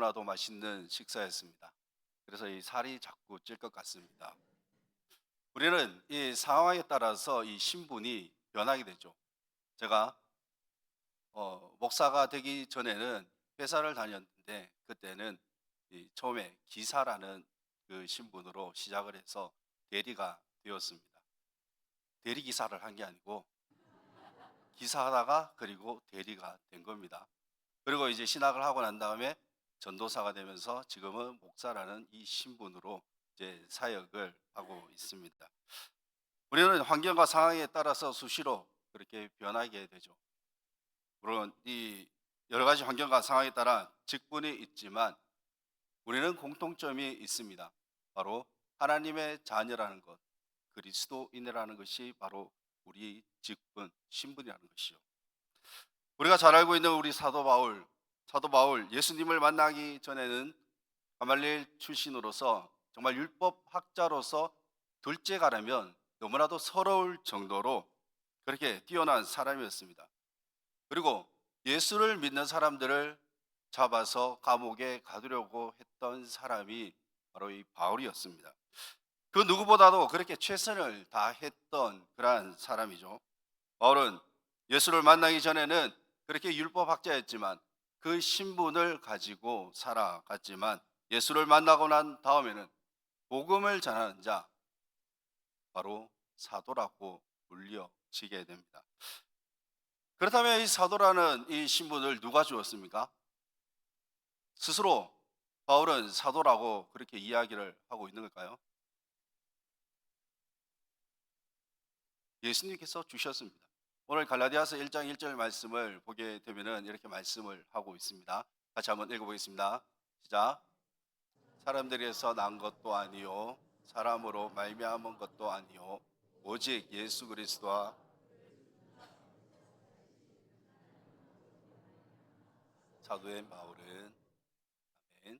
너무나도 맛있는 식사였습니다. 그래서 이 살이 자꾸 찔 것 같습니다. 우리는 이 상황에 따라서 이 신분이 변하게 되죠. 제가 목사가 되기 전에는 회사를 다녔는데, 그때는 처음에 기사라는 그 신분으로 시작을 해서 대리가 되었습니다. 대리 기사를 한 게 아니고 기사하다가 그리고 대리가 된 겁니다. 그리고 이제 신학을 하고 난 다음에 전도사가 되면서 지금은 목사라는 이 신분으로 이제 사역을 하고 있습니다. 우리는 환경과 상황에 따라서 수시로 그렇게 변하게 되죠. 물론 이 여러 가지 환경과 상황에 따라 직분이 있지만 우리는 공통점이 있습니다. 바로 하나님의 자녀라는 것, 그리스도인이라는 것이 바로 우리 직분, 신분이라는 것이요. 우리가 잘 알고 있는 우리 사도 바울 예수님을 만나기 전에는 가말리엘 출신으로서 정말 율법 학자로서 둘째가라면 너무나도 서러울 정도로 그렇게 뛰어난 사람이었습니다. 그리고 예수를 믿는 사람들을 잡아서 감옥에 가두려고 했던 사람이 바로 이 바울이었습니다. 그 누구보다도 그렇게 최선을 다했던 그러한 사람이죠. 바울은 예수를 만나기 전에는 그렇게 율법학자였지만 그 신분을 가지고 살아갔지만 예수를 만나고 난 다음에는 복음을 전하는 자, 바로 사도라고 불려지게 됩니다. 그렇다면 이 사도라는 이 신분을 누가 주었습니까? 스스로 바울은 사도라고 그렇게 이야기를 하고 있는 걸까요? 예수님께서 주셨습니다. 오늘 갈라디아서 1장 1절 말씀을 보게 되면은 이렇게 말씀을 하고 있습니다. 같이 한번 읽어보겠습니다. 시작. 사람들에서 난 것도 아니요 사람으로 말미암은 것도 아니요 오직 예수 그리스도와 사도된 바울은 아멘.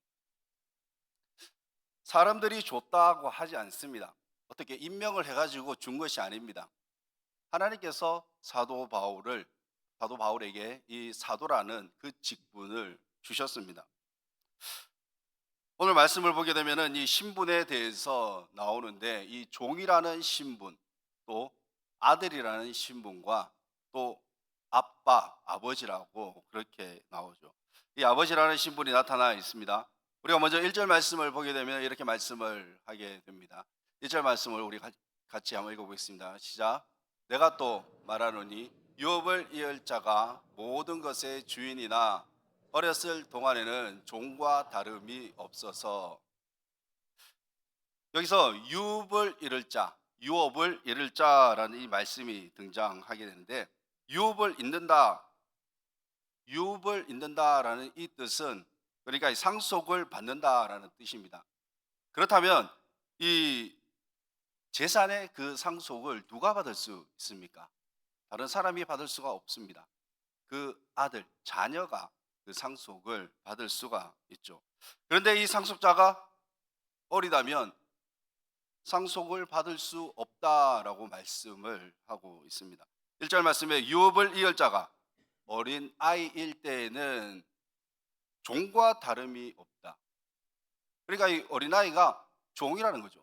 사람들이 줬다고 하지 않습니다. 어떻게 임명을 해가지고 준 것이 아닙니다. 하나님께서 사도 바울에게 이 사도라는 그 직분을 주셨습니다. 오늘 말씀을 보게 되면은 이 신분에 대해서 나오는데 이 종이라는 신분, 또 아들이라는 신분과 또 아빠, 아버지라고 그렇게 나오죠. 이 아버지라는 신분이 나타나 있습니다. 우리가 먼저 1절 말씀을 보게 되면 이렇게 말씀을 하게 됩니다. 1절 말씀을 우리 같이 한번 읽어보겠습니다. 시작. 내가 또 말하노니 유업을 이을 자가 모든 것의 주인이나 어렸을 동안에는 종과 다름이 없어서. 여기서 유업을 이룰 자라는 이 말씀이 등장하게 되는데, 유업을 잇는다라는 이 뜻은 그러니까 이 상속을 받는다라는 뜻입니다. 그렇다면 이 재산의 그 상속을 누가 받을 수 있습니까? 다른 사람이 받을 수가 없습니다. 그 아들, 자녀가 그 상속을 받을 수가 있죠. 그런데 이 상속자가 어리다면 상속을 받을 수 없다라고 말씀을 하고 있습니다. 1절 말씀에 유업을 이을 자가 어린 아이일 때에는 종과 다름이 없다. 그러니까 이 어린아이가 종이라는 거죠.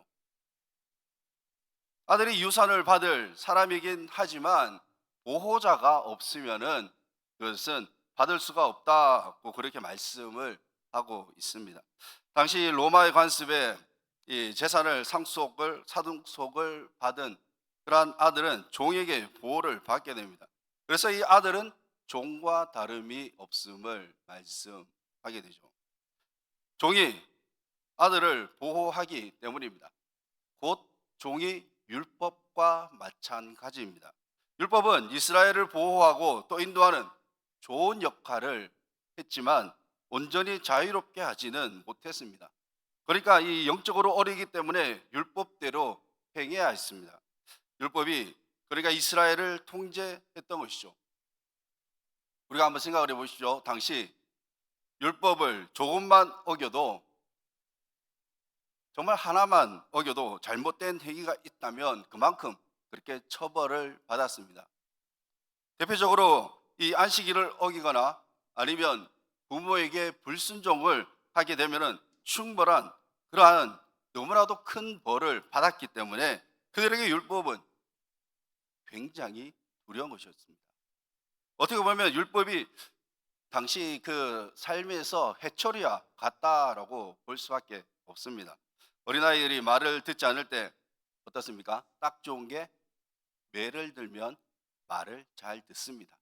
아들이 유산을 받을 사람이긴 하지만 보호자가 없으면은 그것은 받을 수가 없다고 그렇게 말씀을 하고 있습니다. 당시 로마의 관습에 이 재산을 상속을 받은 그러한 아들은 종에게 보호를 받게 됩니다. 그래서 이 아들은 종과 다름이 없음을 말씀하게 되죠. 종이 아들을 보호하기 때문입니다. 곧 종이 율법과 마찬가지입니다. 율법은 이스라엘을 보호하고 또 인도하는 좋은 역할을 했지만 온전히 자유롭게 하지는 못했습니다. 그러니까 이 영적으로 어리기 때문에 율법대로 행해야 했습니다. 율법이 그러니까 이스라엘을 통제했던 것이죠. 우리가 한번 생각을 해보시죠. 당시 율법을 조금만 어겨도, 정말 하나만 어겨도 잘못된 행위가 있다면 그만큼 그렇게 처벌을 받았습니다. 대표적으로 이 안식일을 어기거나 아니면 부모에게 불순종을 하게 되면은 충분한 그러한 너무나도 큰 벌을 받았기 때문에 그들에게 율법은 굉장히 두려운 것이었습니다. 어떻게 보면 율법이 당시 그 삶에서 해초리와 같다라고 볼 수밖에 없습니다. 어린아이들이 말을 듣지 않을 때 어떻습니까? 딱 좋은 게 매를 들면 말을 잘 듣습니다.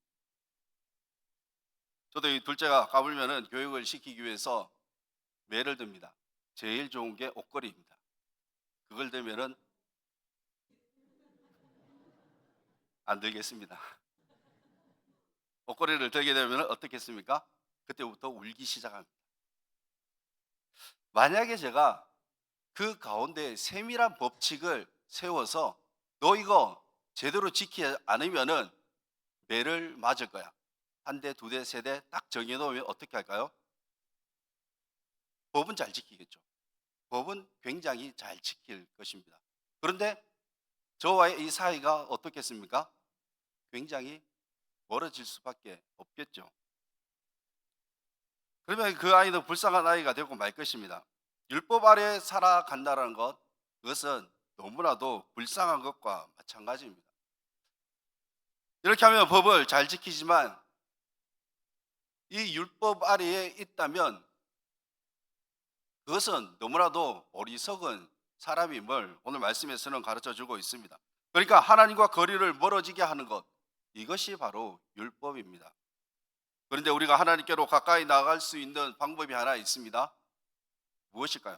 저도 이 둘째가 까불면은 교육을 시키기 위해서 매를 듭니다. 제일 좋은 게 옷걸이입니다. 그걸 들면은 안 들겠습니다. 옷걸이를 들게 되면 어떻겠습니까? 그때부터 울기 시작합니다. 만약에 제가 그 가운데 세밀한 법칙을 세워서 너 이거 제대로 지키지 않으면은 매를 맞을 거야. 한 대, 두 대, 세 대 딱 정해 놓으면 어떻게 할까요? 법은 잘 지키겠죠. 법은 굉장히 잘 지킬 것입니다. 그런데 저와의 이 사이가 어떻겠습니까? 굉장히 멀어질 수밖에 없겠죠. 그러면 그 아이는 불쌍한 아이가 되고 말 것입니다. 율법 아래 살아간다는 것, 그것은 너무나도 불쌍한 것과 마찬가지입니다. 이렇게 하면 법을 잘 지키지만 이 율법 아래에 있다면 그것은 너무나도 어리석은 사람임을 오늘 말씀에서는 가르쳐 주고 있습니다. 그러니까 하나님과 거리를 멀어지게 하는 것, 이것이 바로 율법입니다. 그런데 우리가 하나님께로 가까이 나갈 수 있는 방법이 하나 있습니다. 무엇일까요?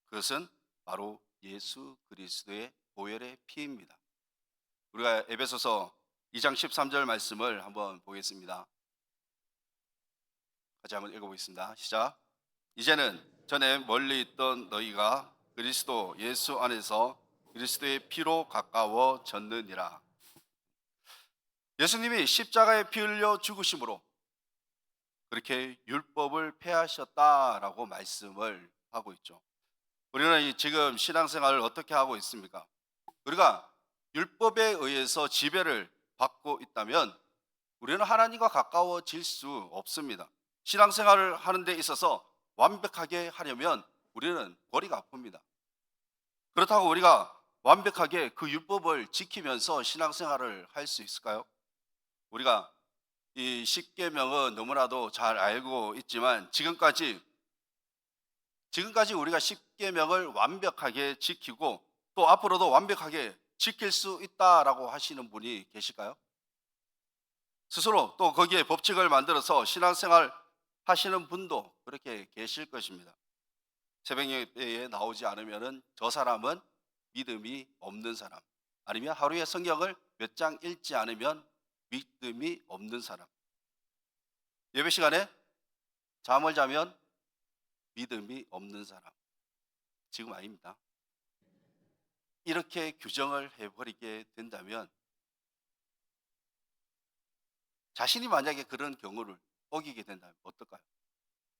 그것은 바로 예수 그리스도의 보혈의 피입니다. 우리가 에베소서 2장 13절 말씀을 한번 보겠습니다. 같이 한번 읽어보겠습니다. 시작. 이제는 전에 멀리 있던 너희가 그리스도 예수 안에서 그리스도의 피로 가까워졌느니라. 예수님이 십자가에 피 흘려 죽으심으로 그렇게 율법을 폐하셨다라고 말씀을 하고 있죠. 우리는 지금 신앙생활을 어떻게 하고 있습니까? 우리가 율법에 의해서 지배를 받고 있다면 우리는 하나님과 가까워질 수 없습니다. 신앙생활을 하는 데 있어서 완벽하게 하려면 우리는 머리가 아픕니다. 그렇다고 우리가 완벽하게 그 율법을 지키면서 신앙생활을 할 수 있을까요? 우리가 이 십계명은 너무나도 잘 알고 있지만 지금까지 우리가 십계명을 완벽하게 지키고 또 앞으로도 완벽하게 지킬 수 있다라고 하시는 분이 계실까요? 스스로 또 거기에 법칙을 만들어서 신앙생활 하시는 분도 그렇게 계실 것입니다. 새벽 예배에 나오지 않으면은 저 사람은 믿음이 없는 사람, 아니면 하루에 성경을 몇 장 읽지 않으면 믿음이 없는 사람, 예배 시간에 잠을 자면 믿음이 없는 사람. 지금 아닙니다. 이렇게 규정을 해버리게 된다면 자신이 만약에 그런 경우를 어기게 된다면 어떨까요?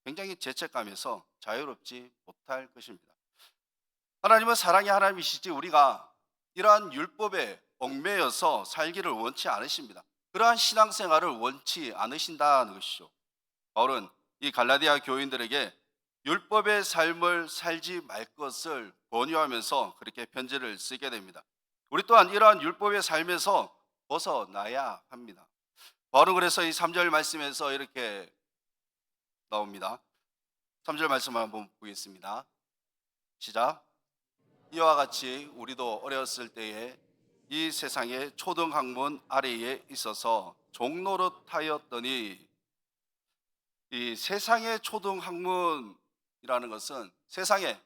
굉장히 죄책감에서 자유롭지 못할 것입니다. 하나님은 사랑의 하나님이시지 우리가 이러한 율법에 얽매여서 살기를 원치 않으십니다. 그러한 신앙생활을 원치 않으신다는 것이죠. 바울은 이 갈라디아 교인들에게 율법의 삶을 살지 말 것을 권유하면서 그렇게 편지를 쓰게 됩니다. 우리 또한 이러한 율법의 삶에서 벗어나야 합니다. 바울은 그래서 이 3절 말씀에서 이렇게 나옵니다. 3절 말씀을 한번 보겠습니다. 시작. 이와 같이 우리도 어렸을 때에 이 세상의 초등학문 아래에 있어서 종노릇하였더니, 이 세상의 초등학문이라는 것은 세상의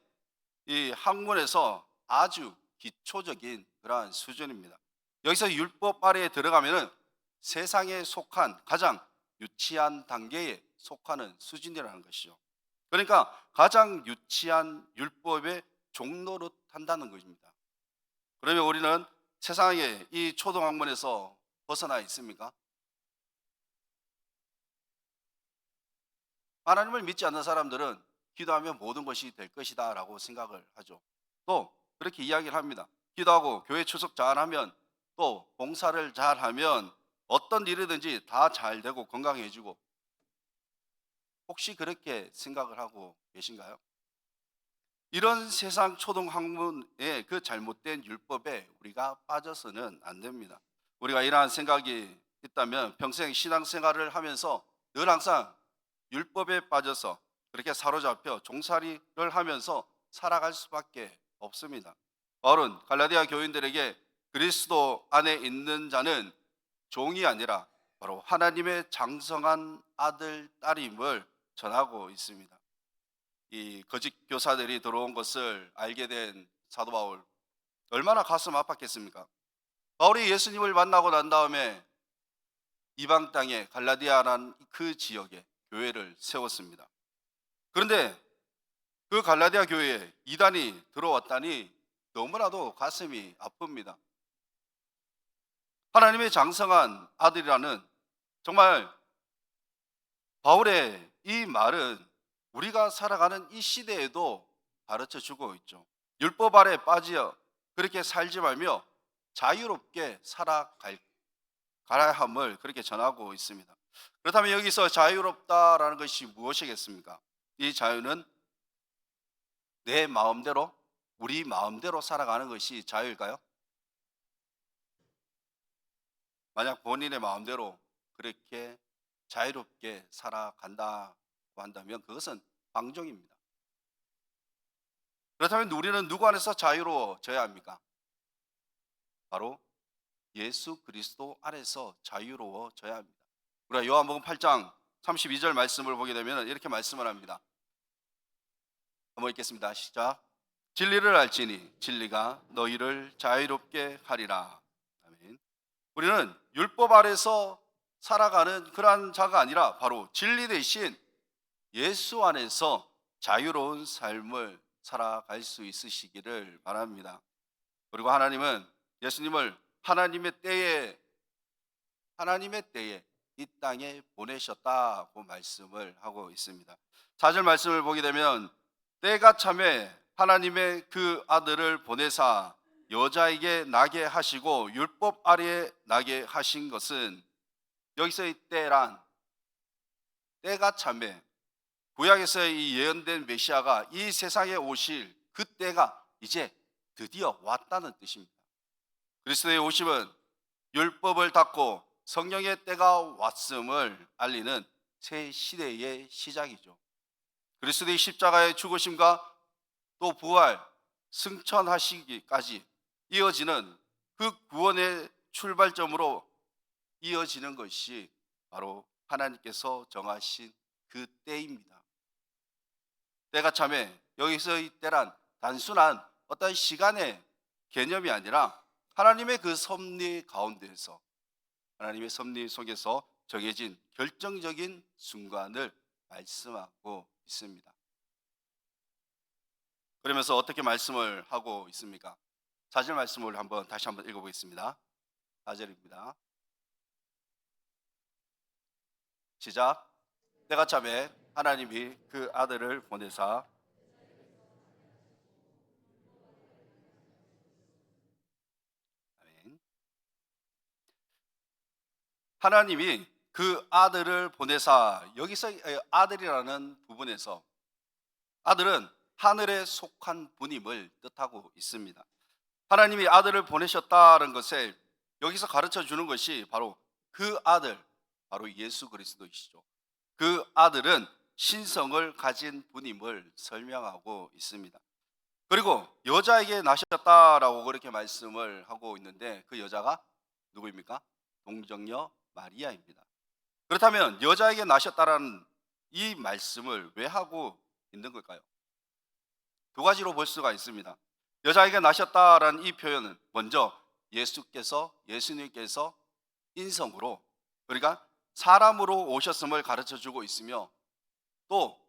이 학문에서 아주 기초적인 그러한 수준입니다. 여기서 율법 아래에 들어가면은 세상에 속한 가장 유치한 단계에 속하는 수준이라는 것이죠. 그러니까 가장 유치한 율법에 종노릇 한다는 것입니다. 그러면 우리는 세상의 이 초등학문에서 벗어나 있습니까? 하나님을 믿지 않는 사람들은 기도하면 모든 것이 될 것이다 라고 생각을 하죠. 또 그렇게 이야기를 합니다. 기도하고 교회 출석 잘하면, 또 봉사를 잘하면 어떤 일이든지 다 잘 되고 건강해지고, 혹시 그렇게 생각을 하고 계신가요? 이런 세상 초등 학문의 그 잘못된 율법에 우리가 빠져서는 안 됩니다. 우리가 이러한 생각이 있다면 평생 신앙생활을 하면서 늘 항상 율법에 빠져서 그렇게 사로잡혀 종살이를 하면서 살아갈 수밖에 없습니다. 바울은 갈라디아 교인들에게 그리스도 안에 있는 자는 종이 아니라 바로 하나님의 장성한 아들, 딸임을 전하고 있습니다. 이 거짓 교사들이 들어온 것을 알게 된 사도 바울, 얼마나 가슴 아팠겠습니까? 바울이 예수님을 만나고 난 다음에 이방 땅에 갈라디아라는 그 지역에 교회를 세웠습니다. 그런데 그 갈라디아 교회에 이단이 들어왔다니 너무나도 가슴이 아픕니다. 하나님의 장성한 아들이라는, 정말 바울의 이 말은 우리가 살아가는 이 시대에도 가르쳐 주고 있죠. 율법 아래 빠져 그렇게 살지 말며 자유롭게 가야 함을 그렇게 전하고 있습니다. 그렇다면 여기서 자유롭다라는 것이 무엇이겠습니까? 이 자유는 내 마음대로, 우리 마음대로 살아가는 것이 자유일까요? 만약 본인의 마음대로 그렇게 자유롭게 살아간다고 한다면 그것은 방종입니다. 그렇다면 우리는 누구 안에서 자유로워져야 합니까? 바로 예수 그리스도 안에서 자유로워져야 합니다. 우리가 요한복음 8장 32절 말씀을 보게 되면 이렇게 말씀을 합니다. 한번 읽겠습니다. 시작. 진리를 알지니 진리가 너희를 자유롭게 하리라. 아멘. 우리는 율법 아래서 살아가는 그러한 자가 아니라 바로 진리 대신 예수 안에서 자유로운 삶을 살아갈 수 있으시기를 바랍니다. 그리고 하나님은 예수님을 하나님의 때에 이 땅에 보내셨다고 말씀을 하고 있습니다. 4절 말씀을 보게 되면 때가 참에 하나님의 그 아들을 보내사 여자에게 나게 하시고 율법 아래에 나게 하신 것은, 여기서 이 때란, 때가 참에 구약에서 이 예언된 메시아가 이 세상에 오실 그 때가 이제 드디어 왔다는 뜻입니다. 그리스도의 오심은 율법을 닫고 성령의 때가 왔음을 알리는 새 시대의 시작이죠. 그리스도의 십자가의 죽으심과 또 부활, 승천하시기까지 이어지는 그 구원의 출발점으로 이어지는 것이 바로 하나님께서 정하신 그 때입니다. 때가 참에, 여기서 이 때란 단순한 어떤 시간의 개념이 아니라 하나님의 그 섭리 가운데에서, 하나님의 섭리 속에서 정해진 결정적인 순간을 말씀하고 있습니다. 그러면서 어떻게 말씀을 하고 있습니까? 4절 말씀을 다시 한번 읽어보겠습니다. 4절입니다. 시작. 때가 참에 하나님이 그 아들을 보내사, 아멘. 하나님이 그 아들을 보내사, 여기서 아들이라는 부분에서 아들은 하늘에 속한 분임을 뜻하고 있습니다. 하나님이 아들을 보내셨다는 것에 여기서 가르쳐 주는 것이 바로 그 아들, 바로 예수 그리스도이시죠. 그 아들은 신성을 가진 분임을 설명하고 있습니다. 그리고 여자에게 나셨다라고 그렇게 말씀을 하고 있는데 그 여자가 누구입니까? 동정녀 마리아입니다. 그렇다면 여자에게 나셨다라는 이 말씀을 왜 하고 있는 걸까요? 두 가지로 볼 수가 있습니다. 여자에게 나셨다라는 이 표현은 먼저 예수님께서 인성으로, 그러니까 사람으로 오셨음을 가르쳐 주고 있으며, 또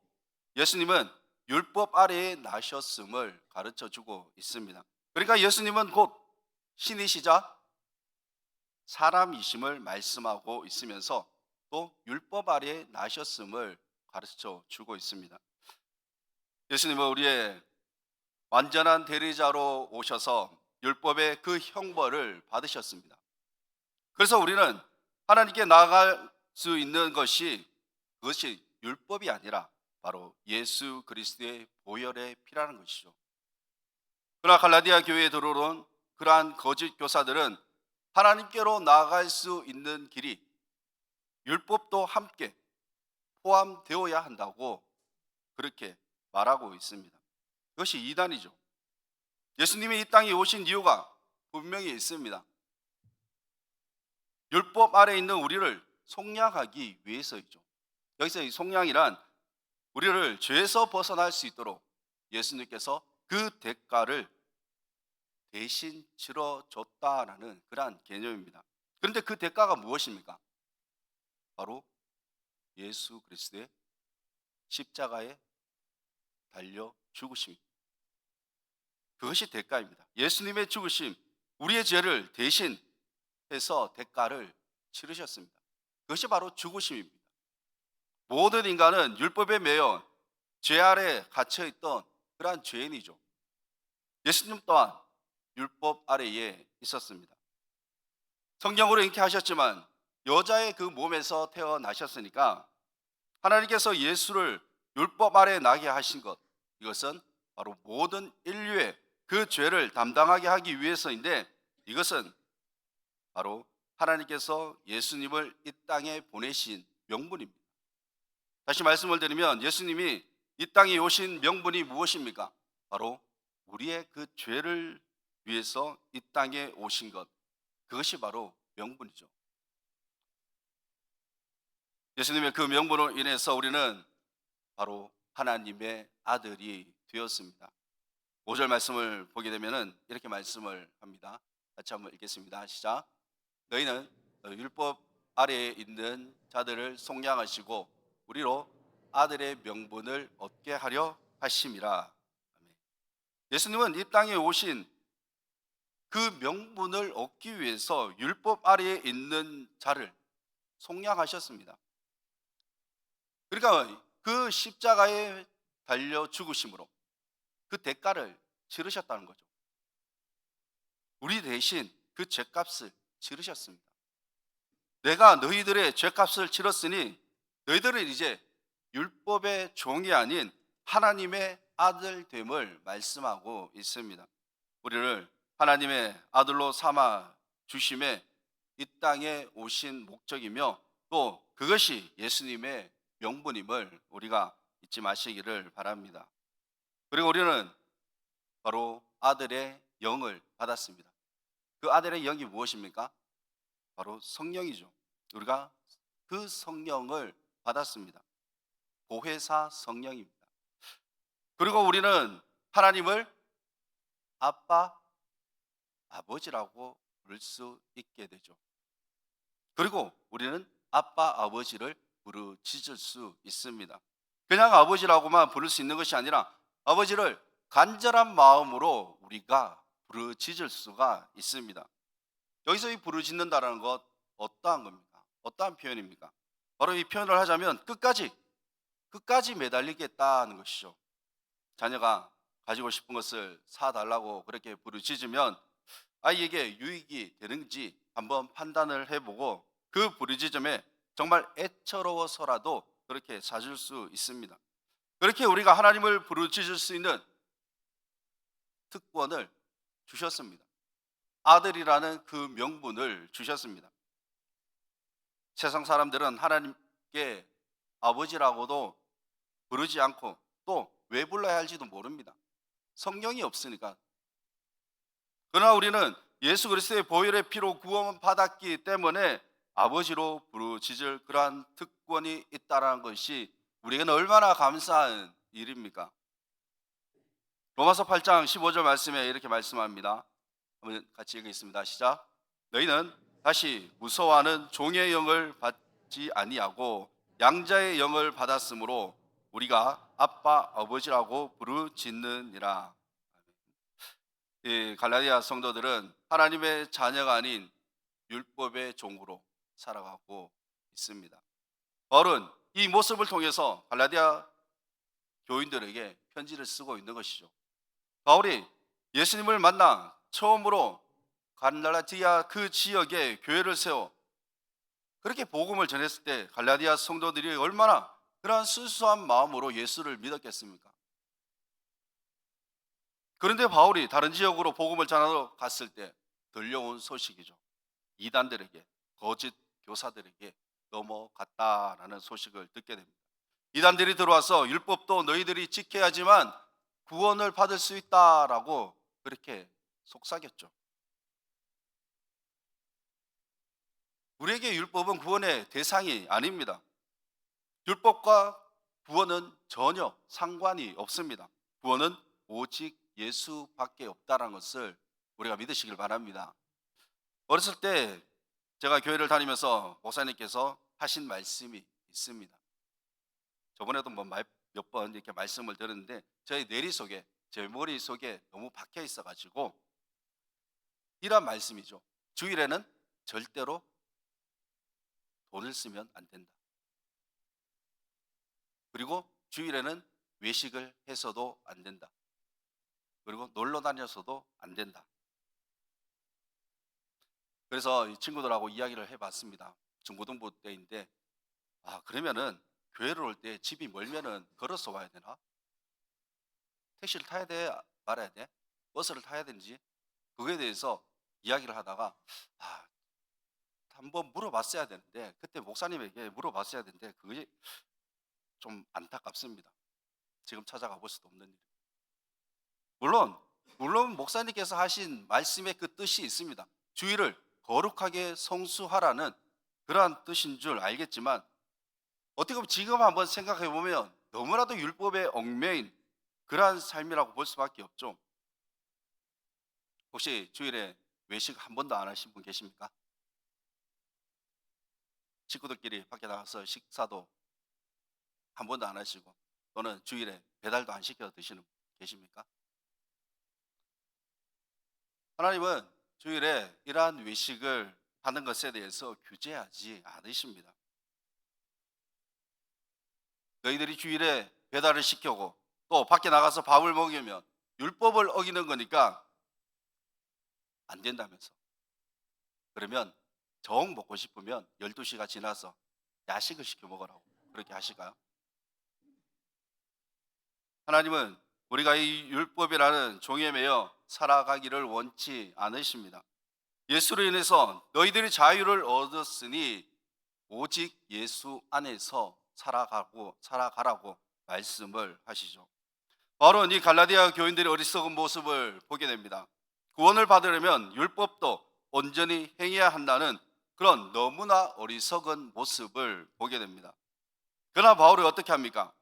예수님은 율법 아래에 나셨음을 가르쳐 주고 있습니다. 그러니까 예수님은 곧 신이시자 사람이심을 말씀하고 있으면서 또 율법 아래에 나셨음을 가르쳐 주고 있습니다. 예수님은 우리의 완전한 대리자로 오셔서 율법의 그 형벌을 받으셨습니다. 그래서 우리는 하나님께 나아갈 수 있는 것이, 그것이 율법이 아니라 바로 예수 그리스도의 보혈의 피라는 것이죠. 그러나 갈라디아 교회에 들어온 그러한 거짓 교사들은 하나님께로 나아갈 수 있는 길이 율법도 함께 포함되어야 한다고 그렇게 말하고 있습니다. 그것이 이단이죠. 예수님이 이 땅에 오신 이유가 분명히 있습니다. 율법 아래 있는 우리를 속량하기 위해서이죠. 여기서 이 속량이란 우리를 죄에서 벗어날 수 있도록 예수님께서 그 대가를 대신 치러줬다라는 그러한 개념입니다. 그런데 그 대가가 무엇입니까? 바로 예수 그리스도의 십자가에 달려 죽으심입니다. 그것이 대가입니다. 예수님의 죽으심, 우리의 죄를 대신해서 대가를 치르셨습니다. 그것이 바로 죽으심입니다. 모든 인간은 율법에 매여 죄 아래 갇혀있던 그러한 죄인이죠. 예수님 또한 율법 아래에 있었습니다. 성경으로 잉태하셨지만 여자의 그 몸에서 태어나셨으니까 하나님께서 예수를 율법 아래 나게 하신 것, 이것은 바로 모든 인류의 그 죄를 담당하게 하기 위해서인데, 이것은 바로 하나님께서 예수님을 이 땅에 보내신 명분입니다. 다시 말씀을 드리면 예수님이 이 땅에 오신 명분이 무엇입니까? 바로 우리의 그 죄를 위해서 이 땅에 오신 것, 그것이 바로 명분이죠. 예수님의 그 명분으로 인해서 우리는 바로 하나님의 아들이 되었습니다. 5절 말씀을 보게 되면 이렇게 말씀을 합니다. 같이 한번 읽겠습니다. 시작. 너희는 율법 아래에 있는 자들을 속량하시고 우리로 아들의 명분을 얻게 하려 하심이라. 예수님은 이 땅에 오신 그 명분을 얻기 위해서 율법 아래에 있는 자를 속량하셨습니다. 그러니까 그 십자가에 달려 죽으심으로 그 대가를 치르셨다는 거죠. 우리 대신 그 죄값을 치르셨습니다. 내가 너희들의 죄값을 치렀으니 너희들은 이제 율법의 종이 아닌 하나님의 아들됨을 말씀하고 있습니다. 우리를 하나님의 아들로 삼아 주심에 이 땅에 오신 목적이며 또 그것이 예수님의 명분임을 우리가 잊지 마시기를 바랍니다. 그리고 우리는 바로 아들의 영을 받았습니다. 그 아들의 영이 무엇입니까? 바로 성령이죠. 우리가 그 성령을 받았습니다. 보혜사 성령입니다. 그리고 우리는 하나님을 아빠, 아버지라고 부를 수 있게 되죠. 그리고 우리는 아빠, 아버지를 부르짖을 수 있습니다. 그냥 아버지라고만 부를 수 있는 것이 아니라 아버지를 간절한 마음으로 우리가 부르짖을 수가 있습니다. 여기서 이 부르짖는다라는 것 어떠한 겁니까? 어떠한 표현입니까? 바로 이 표현을 하자면 끝까지 매달리겠다는 것이죠. 자녀가 가지고 싶은 것을 사달라고 그렇게 부르짖으면 아이에게 유익이 되는지 한번 판단을 해보고 그 부르짖음에 정말 애처로워서라도 그렇게 사줄 수 있습니다. 그렇게 우리가 하나님을 부르짖을 수 있는 특권을 주셨습니다. 아들이라는 그 명분을 주셨습니다. 세상 사람들은 하나님께 아버지라고도 부르지 않고 또 왜 불러야 할지도 모릅니다. 성경이 없으니까. 그러나 우리는 예수 그리스도의 보혈의 피로 구원 받았기 때문에 아버지로 부르짖을 그러한 특권이 있다는 것이 우리에게는 얼마나 감사한 일입니까? 로마서 8장 15절 말씀에 이렇게 말씀합니다. 한번 같이 읽겠습니다. 시작. 너희는 다시 무서워하는 종의 영을 받지 아니하고 양자의 영을 받았으므로 우리가 아빠 아버지라고 부르짖느니라. 이 갈라디아 성도들은 하나님의 자녀가 아닌 율법의 종으로 살아가고 있습니다. 바울은 이 모습을 통해서 갈라디아 교인들에게 편지를 쓰고 있는 것이죠. 바울이 예수님을 만나 처음으로 갈라디아 그 지역에 교회를 세워 그렇게 복음을 전했을 때 갈라디아 성도들이 얼마나 그러한 순수한 마음으로 예수를 믿었겠습니까? 그런데 바울이 다른 지역으로 복음을 전하러 갔을 때 들려온 소식이죠. 이단들에게, 거짓 교사들에게 넘어갔다라는 소식을 듣게 됩니다. 이단들이 들어와서 율법도 너희들이 지켜야지만 구원을 받을 수 있다라고 그렇게 속삭였죠. 우리에게 율법은 구원의 대상이 아닙니다. 율법과 구원은 전혀 상관이 없습니다. 구원은 오직 예수밖에 없다는 것을 우리가 믿으시길 바랍니다. 어렸을 때 제가 교회를 다니면서 목사님께서 하신 말씀이 있습니다. 저번에도 몇 번 이렇게 말씀을 들었는데 저의 뇌리 속에, 제 머리 속에 너무 박혀 있어가지고 이런 말씀이죠. 주일에는 절대로 돈을 쓰면 안 된다. 그리고 주일에는 외식을 해서도 안 된다. 그리고 놀러 다녀서도 안 된다. 그래서 이 친구들하고 이야기를 해봤습니다. 중고등부 때인데, 그러면은 교회를 올 때 집이 멀면은 걸어서 와야 되나? 택시를 타야 돼? 말아야 돼? 버스를 타야 되는지? 그거에 대해서 이야기를 하다가, 아, 한번 물어봤어야 되는데, 그때 목사님에게 물어봤어야 되는데, 그게 좀 안타깝습니다. 지금 찾아가 볼 수도 없는 일. 물론, 목사님께서 하신 말씀의 그 뜻이 있습니다. 주의를 거룩하게 성수하라는 그러한 뜻인 줄 알겠지만, 어떻게 보면 지금 한번 생각해 보면 너무나도 율법에 얽매인 그러한 삶이라고 볼 수밖에 없죠. 혹시 주일에 외식 한 번도 안 하신 분 계십니까? 친구들끼리 밖에 나가서 식사도 한 번도 안 하시고 또는 주일에 배달도 안 시켜 드시는 분 계십니까? 하나님은 주일에 이러한 외식을 하는 것에 대해서 규제하지 않으십니다. 너희들이 주일에 배달을 시켜고 또 밖에 나가서 밥을 먹이면 율법을 어기는 거니까 안 된다면서. 그러면 정 먹고 싶으면 12시가 지나서 야식을 시켜 먹으라고 그렇게 하실까요? 하나님은 우리가 이 율법이라는 종에 매여 살아가기를 원치 않으십니다. 예수로 인해서 너희들이 자유를 얻었으니 오직 예수 안에서 살아가라고 말씀을 하시죠. 바로 이 갈라디아 교인들의 어리석은 모습을 보게 됩니다. 구원을 받으려면 율법도 온전히 행해야 한다는 그런 너무나 어리석은 모습을 보게 됩니다. 그러나 바울이 어떻게 합니까?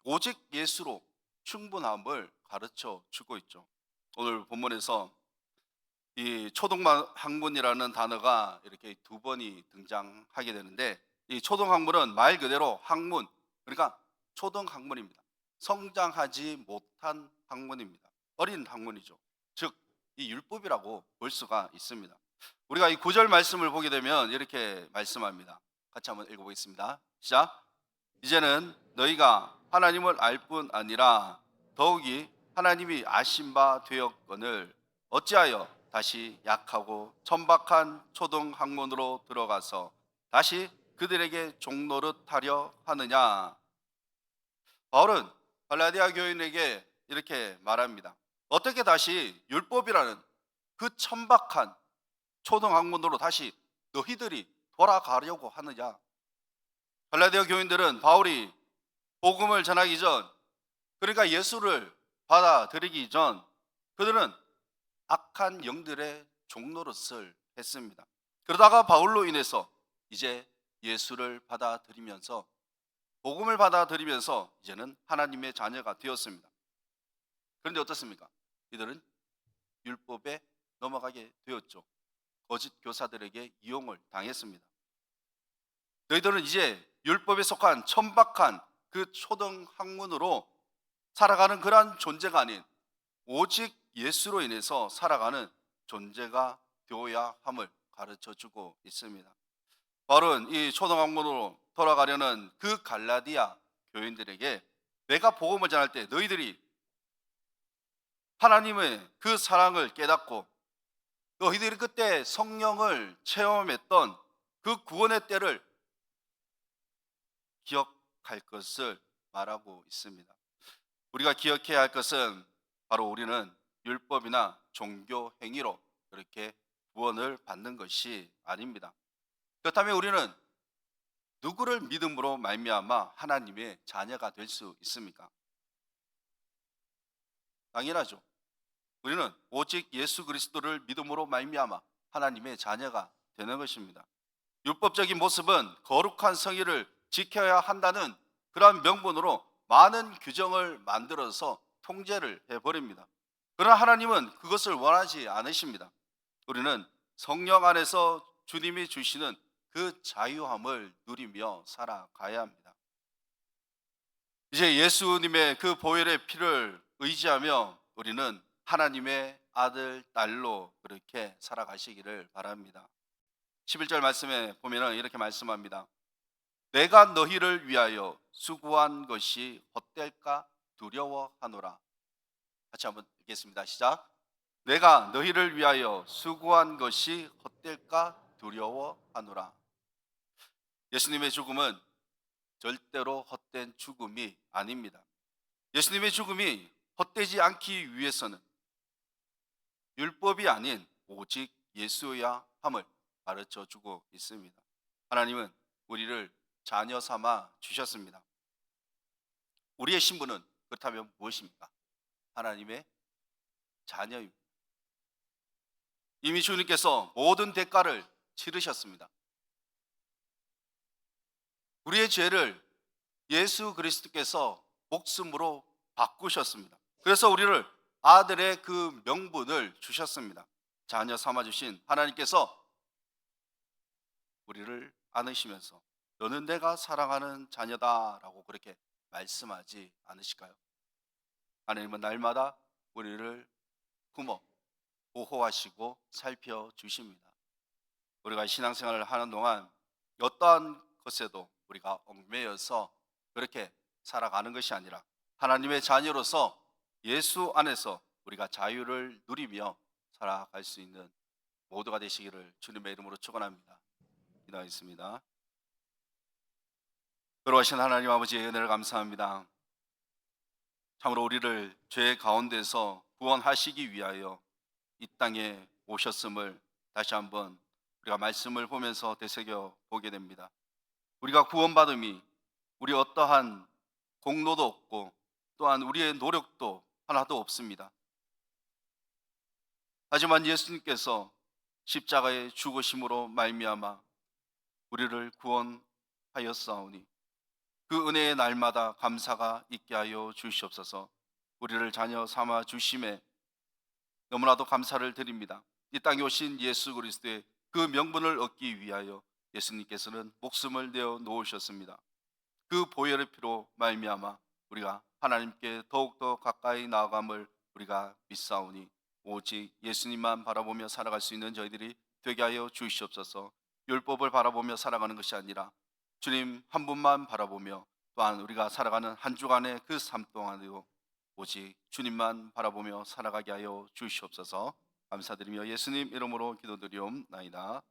오직 예수로 충분함을 가르쳐 주고 있죠. 오늘 본문에서 이 초등학문이라는 단어가 이렇게 두 번이 등장하게 되는데, 이 초등학문은 말 그대로 학문, 그러니까 초등학문입니다. 성장하지 못한 학문입니다. 어린 학문이죠. 즉, 이 율법이라고 볼 수가 있습니다. 우리가 이 9절 말씀을 보게 되면 이렇게 말씀합니다. 같이 한번 읽어보겠습니다. 시작. 이제는 너희가 하나님을 알 뿐 아니라 더욱이 하나님이 아신 바 되었거늘 어찌하여 다시 약하고 천박한 초등학문으로 들어가서 다시 그들에게 종노릇하려 하느냐. 바울은 갈라디아 교인에게 이렇게 말합니다. 어떻게 다시 율법이라는 그 천박한 초등학문으로 다시 너희들이 돌아가려고 하느냐. 갈라디아 교인들은 바울이 복음을 전하기 전, 그러니까 예수를 받아들이기 전 그들은 악한 영들의 종노릇을 했습니다. 그러다가 바울로 인해서 이제 예수를 받아들이면서 복음을 받아들이면서 이제는 하나님의 자녀가 되었습니다. 그런데 어떻습니까? 이들은 율법에 넘어가게 되었죠. 거짓 교사들에게 이용을 당했습니다. 너희들은 이제 율법에 속한 천박한 그 초등학문으로 살아가는 그러한 존재가 아닌 오직 예수로 인해서 살아가는 존재가 되어야 함을 가르쳐주고 있습니다. 바울은 이 초등학문으로 돌아가려는 그 갈라디아 교인들에게 내가 복음을 전할 때 너희들이 하나님의 그 사랑을 깨닫고 너희들이 그때 성령을 체험했던 그 구원의 때를 거룩할 것을 말하고 있습니다. 우리가 기억해야 할 것은 바로 우리는 율법이나 종교 행위로 그렇게 구원을 받는 것이 아닙니다. 그렇다면 우리는 누구를 믿음으로 말미암아 하나님의 자녀가 될 수 있습니까? 당연하죠. 우리는 오직 예수 그리스도를 믿음으로 말미암아 하나님의 자녀가 되는 것입니다. 율법적인 모습은 거룩한 성의를 지켜야 한다는 그러한 명분으로 많은 규정을 만들어서 통제를 해버립니다. 그러나 하나님은 그것을 원하지 않으십니다. 우리는 성령 안에서 주님이 주시는 그 자유함을 누리며 살아가야 합니다. 이제 예수님의 그 보혈의 피를 의지하며 우리는 하나님의 아들, 딸로 그렇게 살아가시기를 바랍니다. 11절 말씀에 보면 이렇게 말씀합니다. 내가 너희를 위하여 수고한 것이 헛될까 두려워하노라. 같이 한번 읽겠습니다. 시작. 내가 너희를 위하여 수고한 것이 헛될까 두려워하노라. 예수님의 죽음은 절대로 헛된 죽음이 아닙니다. 예수님의 죽음이 헛되지 않기 위해서는 율법이 아닌 오직 예수여야 함을 가르쳐 주고 있습니다. 하나님은 우리를 자녀 삼아 주셨습니다. 우리의 신분은 그렇다면 무엇입니까? 하나님의 자녀입니다. 이미 주님께서 모든 대가를 치르셨습니다. 우리의 죄를 예수 그리스도께서 목숨으로 바꾸셨습니다. 그래서 우리를 아들의 그 명분을 주셨습니다. 자녀 삼아 주신 하나님께서 우리를 안으시면서 너는 내가 사랑하는 자녀다라고 그렇게 말씀하지 않으실까요? 하나님은 날마다 우리를 품어 보호하시고 살펴주십니다. 우리가 신앙생활을 하는 동안 어떠한 것에도 우리가 얽매여서 그렇게 살아가는 것이 아니라 하나님의 자녀로서 예수 안에서 우리가 자유를 누리며 살아갈 수 있는 모두가 되시기를 주님의 이름으로 축원합니다. 기도하겠습니다. 거룩하신 하나님 아버지의 은혜를 감사합니다. 참으로 우리를 죄 가운데서 구원하시기 위하여 이 땅에 오셨음을 다시 한번 우리가 말씀을 보면서 되새겨 보게 됩니다. 우리가 구원받음이 우리 어떠한 공로도 없고 또한 우리의 노력도 하나도 없습니다. 하지만 예수님께서 십자가의 죽으심으로 말미암아 우리를 구원하였사오니 그 은혜의 날마다 감사가 있게 하여 주시옵소서. 우리를 자녀 삼아 주심에 너무나도 감사를 드립니다. 이 땅에 오신 예수 그리스도의 그 명분을 얻기 위하여 예수님께서는 목숨을 내어 놓으셨습니다. 그 보혈의 피로 말미암아 우리가 하나님께 더욱더 가까이 나아감을 우리가 믿사오니 오직 예수님만 바라보며 살아갈 수 있는 저희들이 되게 하여 주시옵소서. 율법을 바라보며 살아가는 것이 아니라 주님 한 분만 바라보며 또한 우리가 살아가는 한 주간의 그 삶 동안에도 오직 주님만 바라보며 살아가게 하여 주시옵소서. 감사드리며 예수님 이름으로 기도드리옵나이다.